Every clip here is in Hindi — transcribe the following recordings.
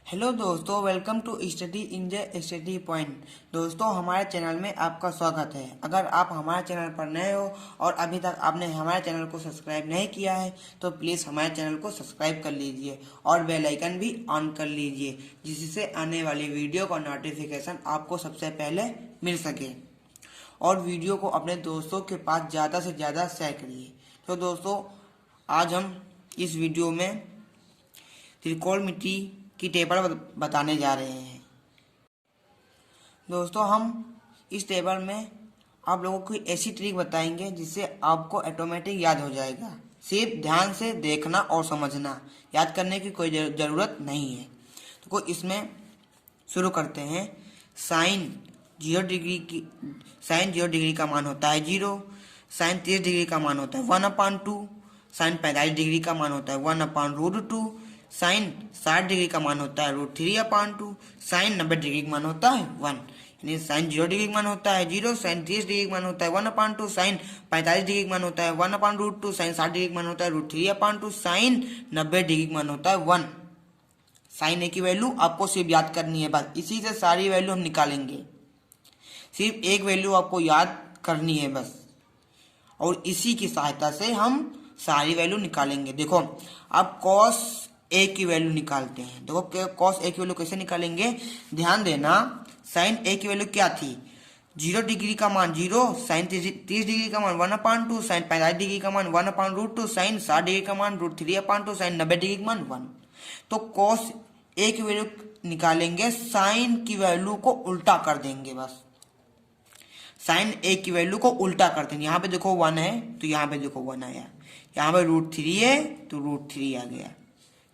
हेलो दोस्तों, welcome to study in the study point. दोस्तों, हमारे चैनल में आपका स्वागत है। अगर आप हमारे चैनल पर नए हो और अभी तक आपने हमारे चैनल को सब्सक्राइब नहीं किया है तो प्लीज़ हमारे चैनल को सब्सक्राइब कर लीजिए और बेल आइकन भी ऑन कर लीजिए, जिससे आने वाली वीडियो का नोटिफिकेशन आपको सबसे पहले मिल सके। और वीडियो को अपने दोस्तों के पास ज़्यादा से ज़्यादा शेयर करिए। तो दोस्तों, आज हम इस वीडियो में त्रिकोणमिति की टेबल बताने जा रहे हैं। दोस्तों, हम इस टेबल में आप लोगों को ऐसी ट्रिक बताएंगे जिससे आपको ऑटोमेटिक याद हो जाएगा। सिर्फ ध्यान से देखना और समझना, याद करने की कोई ज़रूरत नहीं है। तो इसमें शुरू करते हैं। साइन 0 डिग्री का मान होता है 0। साइन 30 डिग्री का मान होता है 1/2। साइन 45 डिग्री का मान होता है 1/√2। साइन 60 डिग्री का मान होता है √3/2। साइन 90 डिग्री का मान होता है 1। यानी साइन 0 डिग्री का मान होता है 0। साइन 30 डिग्री का मान होता है 1/2। साइन 45 डिग्री का मान होता है 1/√2। साइन 60 डिग्री का मान होता है √3/2। साइन 90 डिग्री का मान होता है 1। साइन ए की वैल्यू आपको सिर्फ याद करनी है, बस इसी से सारी वैल्यू हम निकालेंगे। सिर्फ एक वैल्यू आपको याद करनी है बस, और इसी की सहायता से हम सारी वैल्यू निकालेंगे। देखो, अब कॉस ए की वैल्यू निकालते हैं। देखो कॉस ए की वैल्यू कैसे निकालेंगे, ध्यान देना। साइन ए की वैल्यू क्या थी, 0 डिग्री का मान 0। साइन 30 डिग्री का मान 1/2। साइन 45 डिग्री का मान 1/√2। साइन 60 डिग्री का मान √3/2। साइन 90 डिग्री का मान 1। तो कॉस ए की वैल्यू निकालेंगे, साइन की वैल्यू को उल्टा कर देंगे। बस साइन ए की वैल्यू को उल्टा करते हैं। यहाँ पे देखो 1 है तो यहाँ पे देखो 1 आया। यहाँ पे √3 है तो √3 आ गया।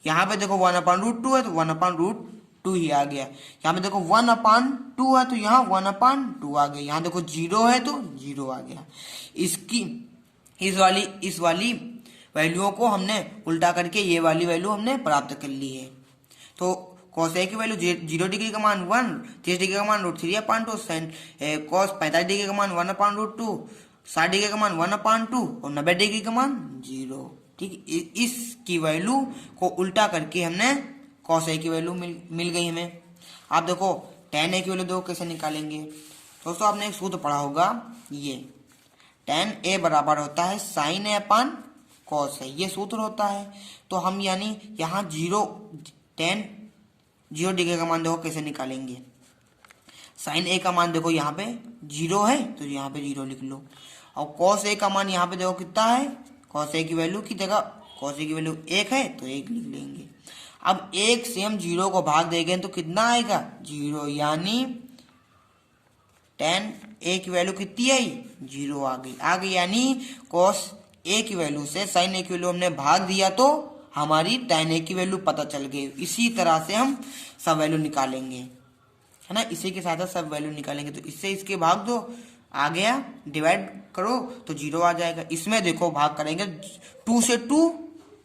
यहाँ पे देखो 1/√2 है तो 1/√2 ही आ गया। यहाँ पे देखो 1/2 है तो यहाँ 1/2 आ गया। यहाँ देखो 0 है तो 0 आ गया। इस वाली वैल्यूओं को हमने उल्टा करके ये वाली वैल्यू हमने प्राप्त कर ली है। तो कॉस ए की वैल्यू 0 डिग्री का मान 1, 30 डिग्री का मान √3/2। साइन कॉस 45 डिग्री का मान 1/√2, 60 डिग्री का मान 1/2 और 90 डिग्री का मान 0। ठीक, इसकी वैल्यू को उल्टा करके हमने कॉस ए की वैल्यू मिल गई हमें। आप देखो tan ए की वैल्यू देखो कैसे निकालेंगे। दोस्तों, आपने एक सूत्र पढ़ा होगा, ये tan ए बराबर होता है sign A upon cos A, ये सूत्र होता है। तो हम यानी यहाँ tan 0 डिग्री का मान देखो कैसे निकालेंगे। साइन ए का मान देखो यहाँ पे 0 है तो यहाँ पे 0 लिख लो, और कॉस ए का मान यहाँ पे देखो कितना है। कॉस ए की वैल्यू की जगह कॉस ए की वैल्यू 1 है तो 1 लिख लेंगे। अब 1 से हम 0 को भाग देंगे तो कितना आएगा, 0। यानी tan ए की वैल्यू कितनी आई, 0 आ गई। यानी कॉस ए की वैल्यू से साइन ए की वैल्यू हमने भाग दिया तो हमारी tan ए की वैल्यू पता चल गई। इसी तरह से हम सब वैल्यू निकालेंगे, है ना। इसी के साथ सब वैल्यू निकालेंगे। तो इससे इसके भाग दो, आ गया। डिवाइड करो तो 0 आ जाएगा। इसमें देखो भाग करेंगे 2 से 2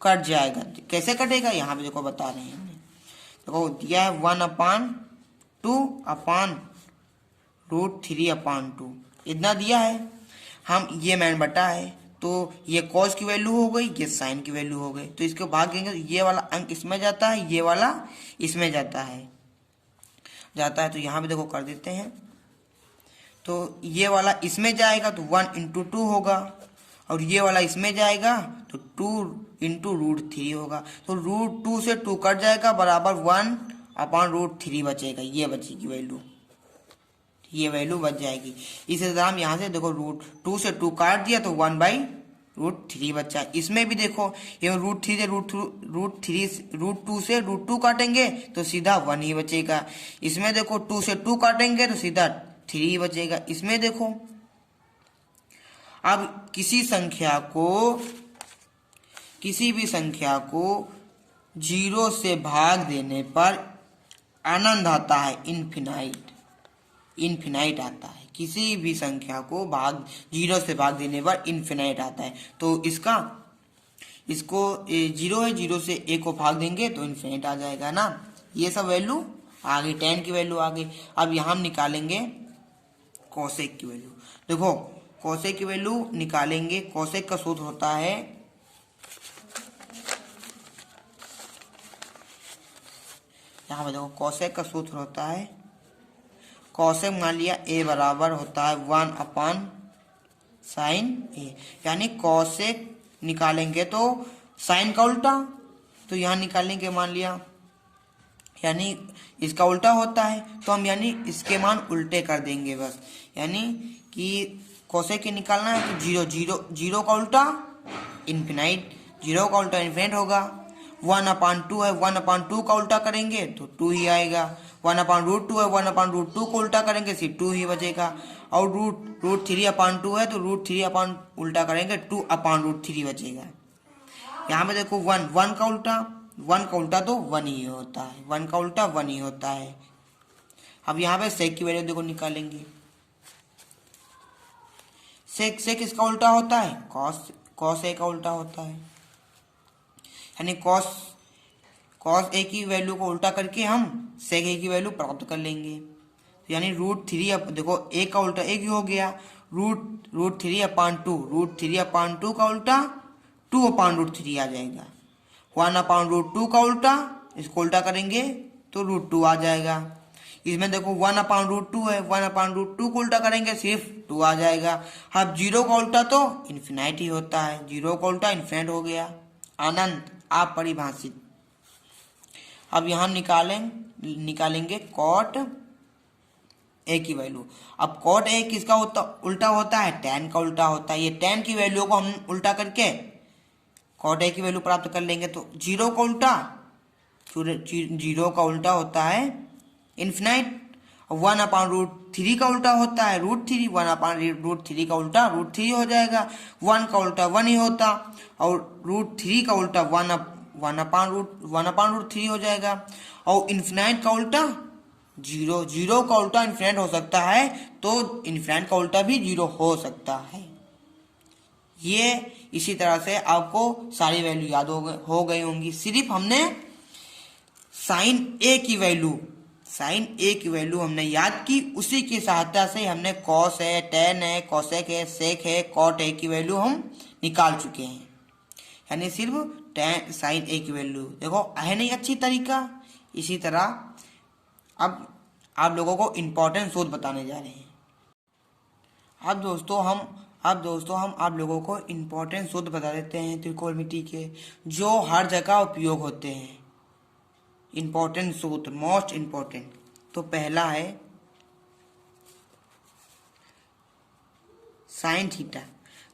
कट जाएगा। कैसे कटेगा यहाँ पे देखो बता रहे हैं हमने। देखो दिया है 1/2/√3/2, इतना दिया है। हम ये मान बटा है तो ये कॉस की वैल्यू हो गई, ये साइन की वैल्यू हो गई। तो इसको भाग देंगे तो ये वाला अंक इसमें जाता है, ये वाला इसमें जाता है। तो यहाँ पे देखो कर देते हैं। तो ये वाला इसमें जाएगा तो 1 × 2 होगा, और ये वाला इसमें जाएगा तो 2 × √3 होगा। तो √2 से 2 कट जाएगा, बराबर 1/√3 बचेगा। ये बचेगी वैल्यू, ये वैल्यू बच जाएगी। इस तरह हम यहाँ से देखो √2 से 2 काट दिया तो 1/√3 बचा। इसमें भी देखो ये √2 से √2 काटेंगे तो सीधा 1 ही बचेगा। इसमें देखो 2 से 2 काटेंगे तो सीधा 3 बचेगा। इसमें देखो, अब किसी भी संख्या को 0 से भाग देने पर आनंद आता है, इनफिनाइट आता है। किसी भी संख्या को 0 से भाग देने पर इनफिनाइट आता है। तो इसको 0 है, 0 से a को भाग देंगे तो इनफिनाइट आ जाएगा ना। ये सब वैल्यू आ गई, tan की वैल्यू आ गई। अब यहाँ हम निकालेंगे कोसेक की वैल्यू। देखो कोसेक की वैल्यू निकालेंगे। कोसेक का सूत्र होता है यहाँ पे देखो कॉसेक का सूत्र होता है, कॉसेक मान लिया ए बराबर होता है 1 साइन ए, यानी कॉसेक निकालेंगे तो साइन का उल्टा, तो यहाँ निकालेंगे मान लिया, यानी इसका उल्टा होता है तो हम यानी इसके मान उल्टे कर देंगे बस, यानी कि कोसेक के निकालना है तो जीरो जीरो जीरो का उल्टा इन्फिनाइट, जीरो का उल्टा इन्फिनाइट होगा। 1/2 है, 1/2 का उल्टा करेंगे तो 2 ही आएगा। 1/√2 है, 1/√2 को उल्टा करेंगे सिर्फ 2 ही बचेगा। और रूट 3/2 है तो √3 अपन उल्टा करेंगे 2/√3 बचेगा। यहाँ पे देखो 1 का उल्टा, 1 का उल्टा तो 1 ही होता है, 1 का उल्टा 1 ही होता है। अब यहाँ पे सेक की वैल्यू देखो निकालेंगे, सेक इसका उल्टा होता है कॉस ए का उल्टा होता है, यानी कॉस ए की वैल्यू को उल्टा करके हम सेक ए की वैल्यू प्राप्त कर लेंगे। यानी √3 देखो ए का उल्टा एक ही हो गया, √3/2 का उल्टा 2/√3 आ जाएगा। 1/√2 का उल्टा, इसको उल्टा करेंगे तो √2 आ जाएगा। इसमें देखो 1/√2 है, 1/√2 को उल्टा करेंगे सिर्फ 2 आ जाएगा। अब जीरो का उल्टा तो इन्फिनाइट ही होता है, जीरो का उल्टा इन्फिनाइट हो गया। अनंत अपरिभाषित। अब यहाँ निकालेंगे कॉट ए की वैल्यू। अब कॉट ए किसका उल्टा होता है, tan का उल्टा होता है। ये tan की वैल्यू को हम उल्टा करके कॉट ए की वैल्यू प्राप्त कर लेंगे। तो जीरो का उल्टा, जीरो का उल्टा होता है इन्फिनाइट। 1/√3 का उल्टा होता है √3, 1/√3 का उल्टा √3 हो जाएगा। 1 का उल्टा 1 ही होता, और √3 का उल्टा 1/√3 हो जाएगा। और इन्फिनाइट का उल्टा जीरो, जीरो का उल्टा इन्फिनाइट हो सकता है तो इन्फिनाइट का उल्टा भी जीरो हो सकता है। ये इसी तरह से आपको सारी वैल्यू याद हो गई होंगी। सिर्फ हमने साइन ए की वैल्यू हमने याद की, उसी की सहायता से हमने कॉस है, टेन है, कॉसेक है, सेक है, कॉट ए की वैल्यू हम निकाल चुके हैं। यानी सिर्फ टेन साइन ए की वैल्यू देखो है नहीं अच्छी तरीका। इसी तरह अब आप लोगों को इम्पोर्टेंट सूत्र बताने जा रहे हैं। अब दोस्तों हम आप लोगों को इम्पोर्टेंट सूत्र बता देते हैं त्रिकोणमिति के, जो हर जगह उपयोग होते हैं। इम्पोर्टेंट सूत्र, मोस्ट इम्पोर्टेंट। तो पहला है साइन थीटा।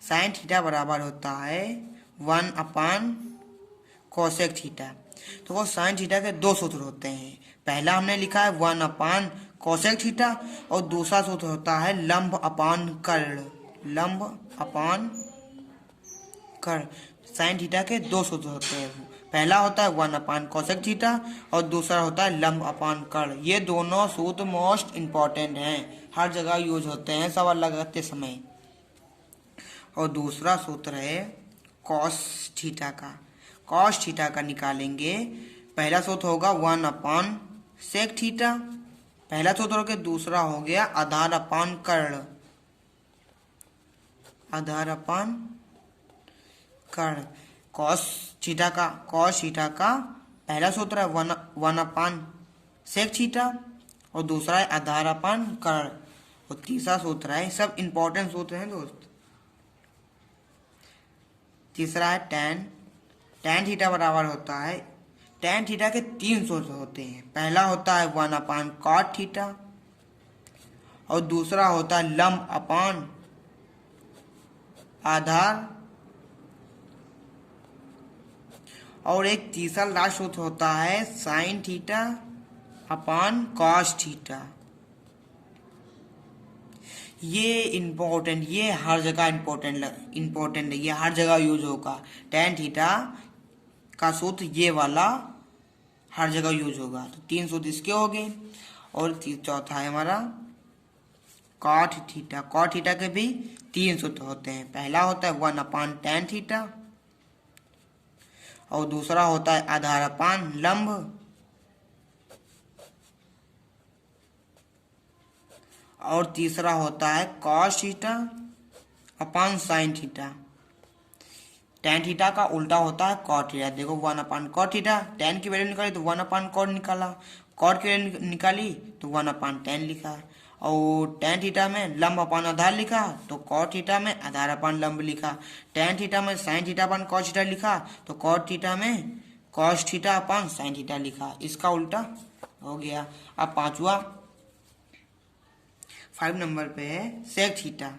साइन थीटा बराबर होता है 1/कोसेक थीटा। तो वो साइन थीटा के दो सूत्र होते हैं। पहला हमने लिखा है 1/कोसेक थीटा, और दूसरा सूत्र होता है लंब/कर्ण। लंब/कर्ण। साइन थीटा के दो सूत्र होते हैं। पहला होता है 1/कोसेक थीटा और दूसरा होता है लंब/कर्ण। ये दोनों सूत्र मोस्ट इम्पॉर्टेंट हैं, हर जगह यूज होते हैं सवाल लगाते समय। और दूसरा सूत्र है कॉस थीटा का। कॉस थीटा का निकालेंगे। पहला सूत्र होगा 1/सेक थीटा, पहला सूत्र हो गया। दूसरा हो गया आधार/कर्ण। आधार/कर्ण। कॉस थीटा का पहला सूत्र है 1/सेक थीटा और दूसरा है आधार/कर्ण और तीसरा सूत्र है, सब इंपॉर्टेंट सूत्र हैं दोस्त। तीसरा है tan थीटा बराबर होता है, tan थीटा के तीन सूत्र होते हैं। पहला होता है 1/cot थीटा और दूसरा होता है लंब/आधार और एक तीसरा लास्ट सूत्र होता है साइन थीटा/कॉस थीटा। ये इम्पोर्टेंट, ये हर जगह इम्पोर्टेंट है, ये हर जगह यूज होगा। tan थीटा का सूत्र ये वाला हर जगह यूज होगा। तो तीन सूत्र इसके हो गए और चौथा है हमारा cot थीटा। cot थीटा के भी तीन सूत्र होते हैं। पहला होता है 1/tan थीटा और दूसरा होता है आधार/लंब और तीसरा होता है cos थीटा/sin थीटा। tan थीटा का उल्टा होता है cot थीटा। देखो 1/cot थीटा, tan की वैल्यू निकाली तो 1/cot निकाला, cot की वैल्यू निकाली तो 1/tan लिखा, और tan थीटा में लंब अपान आधार लिखा तो cot थीटा में आधार अपान लंब लिखा, tan थीटा में sin theta upon cos theta लिखा तो cot थीटा में cos theta upon sin theta लिखा। इसका उल्टा हो गया। अब पांचवा 5 नंबर पे है sec थीटा।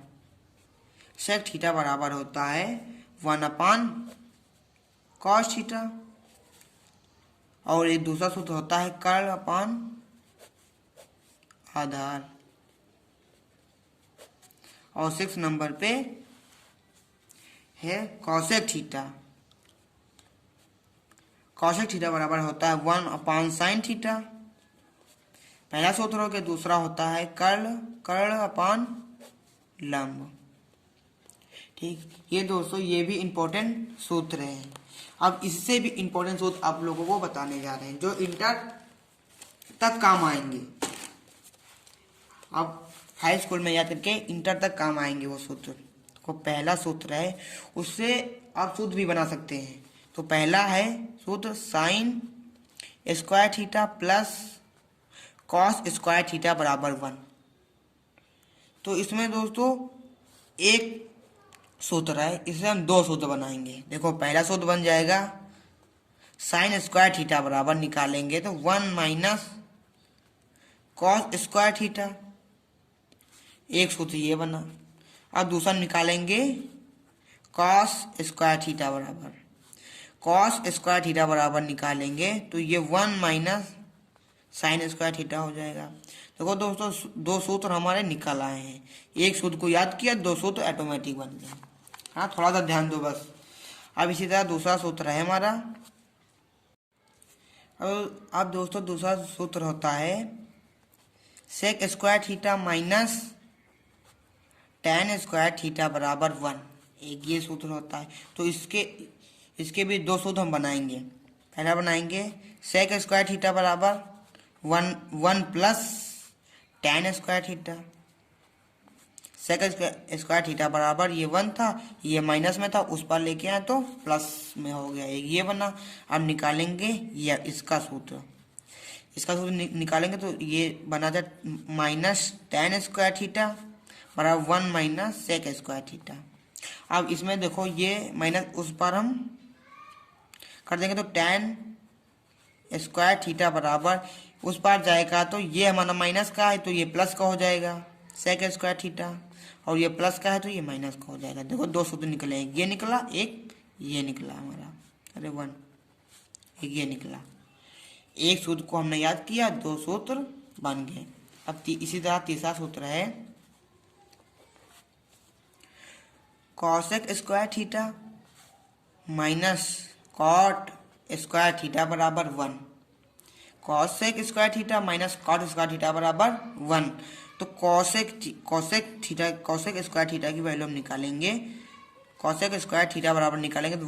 sec थीटा बराबर होता है 1/cos थीटा, और एक दूसरा सूत्र होता है कर्ल अपान आधार। और 6 नंबर पे है cosec थीटा। cosec थीटा बराबर होता है 1/sin थीटा, पहला सूत्र हो गया। दूसरा होता है कर्ल अपान लंब। ठीक, ये दोस्तों ये भी इम्पोर्टेंट सूत्र है। अब इससे भी इम्पोर्टेंट सूत्र आप लोगों को बताने जा रहे हैं जो इंटर तक काम आएंगे। अब हाई स्कूल में याद करके इंटर तक काम आएंगे वो सूत्र। तो पहला सूत्र है, उससे आप सूत्र भी बना सकते हैं। तो पहला है सूत्र sine square theta plus cos square theta बराबर 1। तो इसमें दोस्तों एक सूत्र है, इससे हम दो सूत्र बनाएंगे। देखो पहला सूत्र बन जाएगा साइन स्क्वायर थीटा बराबर निकालेंगे तो 1 - कॉस स्क्वायर थीटा, एक सूत्र ये बना। अब दूसरा निकालेंगे कॉस स्क्वायर थीटा बराबर, कॉस स्क्वायर थीटा बराबर निकालेंगे तो ये 1 - साइन स्क्वायर थीटा हो जाएगा। देखो दोस्तों दो सूत्र हमारे निकल आए हैं, एक सूत्र को याद किया, दो सूत्र ऑटोमेटिक बन गया। हाँ, थोड़ा सा ध्यान दो बस। अब इसी तरह दूसरा सूत्र है हमारा। अब दोस्तों दूसरा सूत्र होता है sec square theta minus tan square theta बराबर 1, एक ये सूत्र होता है। तो इसके भी दो सूत्र हम बनाएंगे। पहला बनाएंगे सेक स्क्वायर थीटा बराबर 1 plus tan square theta. Sec square theta बराबर ये 1 था, ये माइनस में था, उस पर लेके आए तो प्लस में हो गया, एक ये बना। अब निकालेंगे ये इसका सूत्र, निकालेंगे तो ये बना जाए माइनस tan स्क्वायर थीटा बराबर 1 - सेक स्क्वायर थीटा। अब इसमें देखो ये माइनस उस पर हम कर देंगे तो tan स्क्वायर थीटा बराबर उस पार जाएगा तो ये हमारा माइनस का है तो ये प्लस का हो जाएगा सेक स्क्वायर थीटा, और ये प्लस का है तो ये माइनस का हो जाएगा। देखो दो सूत्र निकले, एक ये निकला, एक ये निकला हमारा, अरे 1, एक ये निकला। एक सूत्र को हमने याद किया, दो सूत्र बन गए। अब इसी तरह तीसरा सूत्र है cosec square theta minus cot square theta बराबर 1। Cosec square theta minus cot square theta बराबर 1। तो कॉसेक स्क्वायर थीटा की वैल्यू हम निकालेंगे। कॉसेक स्क्वायर थीटा बराबर निकालेंगे तो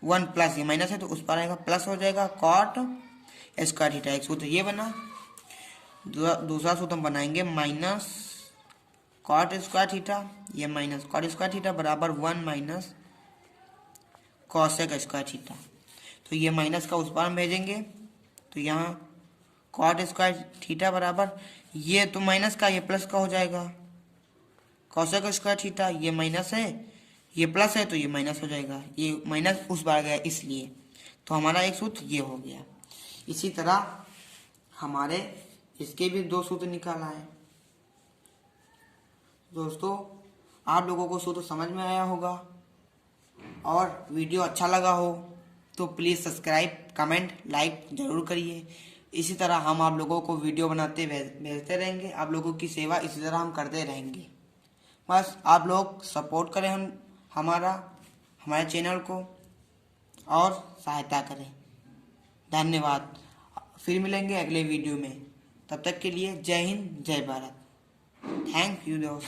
1 प्लस, ये माइनस है तो उस पर आएगा प्लस हो जाएगा कॉट स्क्वायर थीटा। एक सूत्र ये बना। दूसरा सूत्र हम बनाएंगे माइनस कॉट स्क्वायर थीटा, ये माइनस कॉट स्क्वायर थीटा बराबर 1 - कॉसेक स्क्वायर थीटा। तो ये माइनस का उस पर हम भेजेंगे तो यहाँ कॉट स्क्वायर थीटा बराबर ये तो माइनस का ये प्लस का हो जाएगा, कॉसेक स्क्वायर थीटा ये माइनस है ये प्लस है तो ये माइनस हो जाएगा, ये माइनस उस बार गया इसलिए। तो हमारा एक सूत्र ये हो गया। इसी तरह हमारे इसके भी दो सूत्र निकाला है। दोस्तों आप लोगों को सूत्र समझ में आया होगा, और वीडियो अच्छा लगा हो तो प्लीज़ सब्सक्राइब, कमेंट, लाइक ज़रूर करिए। इसी तरह हम आप लोगों को वीडियो बनाते भेजते रहेंगे, आप लोगों की सेवा इसी तरह हम करते रहेंगे। बस आप लोग सपोर्ट करें हमारे चैनल को और सहायता करें। धन्यवाद। फिर मिलेंगे अगले वीडियो में, तब तक के लिए जय हिंद, जय भारत। थैंक यू दोस्त।